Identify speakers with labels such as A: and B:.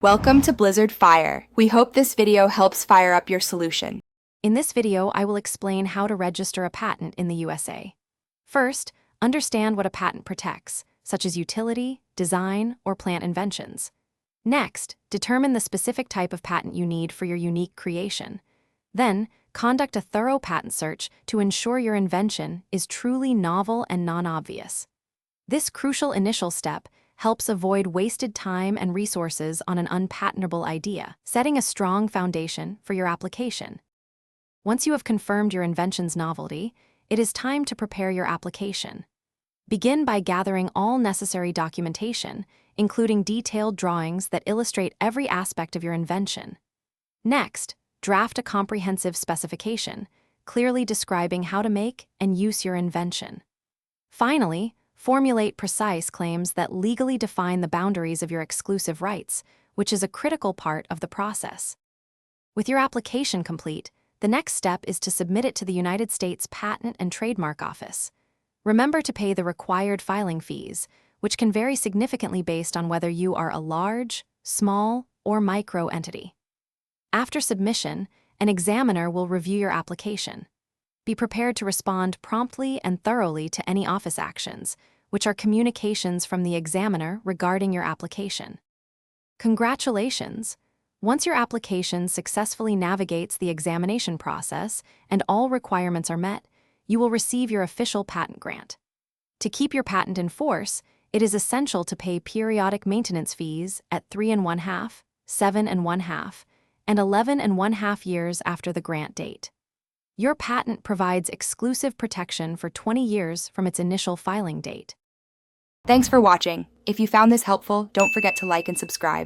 A: Welcome to Blizzard Fire. We hope this video helps fire up your solution.
B: In this video, I will explain how to register a patent in the USA. First, understand what a patent protects, such as utility, design, or plant inventions. Next, determine the specific type of patent you need for your unique creation. Then, conduct a thorough patent search to ensure your invention is truly novel and non-obvious. This crucial initial step helps avoid wasted time and resources on an unpatentable idea, setting a strong foundation for your application. Once you have confirmed your invention's novelty, it is time to prepare your application. Begin by gathering all necessary documentation, including detailed drawings that illustrate every aspect of your invention. Next, draft a comprehensive specification, clearly describing how to make and use your invention. Finally, formulate precise claims that legally define the boundaries of your exclusive rights, which is a critical part of the process. With your application complete, the next step is to submit it to the United States Patent and Trademark Office. Remember to pay the required filing fees, which can vary significantly based on whether you are a large, small, or micro entity. After submission, an examiner will review your application. Be prepared to respond promptly and thoroughly to any office actions, which are communications from the examiner regarding your application. Congratulations! Once your application successfully navigates the examination process and all requirements are met, you will receive your official patent grant. To keep your patent in force, it is essential to pay periodic maintenance fees at 3 1/2, 7 1/2, and 11 1/2 years after the grant date. Your patent provides exclusive protection for 20 years from its initial filing date.
A: Thanks for watching. If you found this helpful, don't forget to like and subscribe.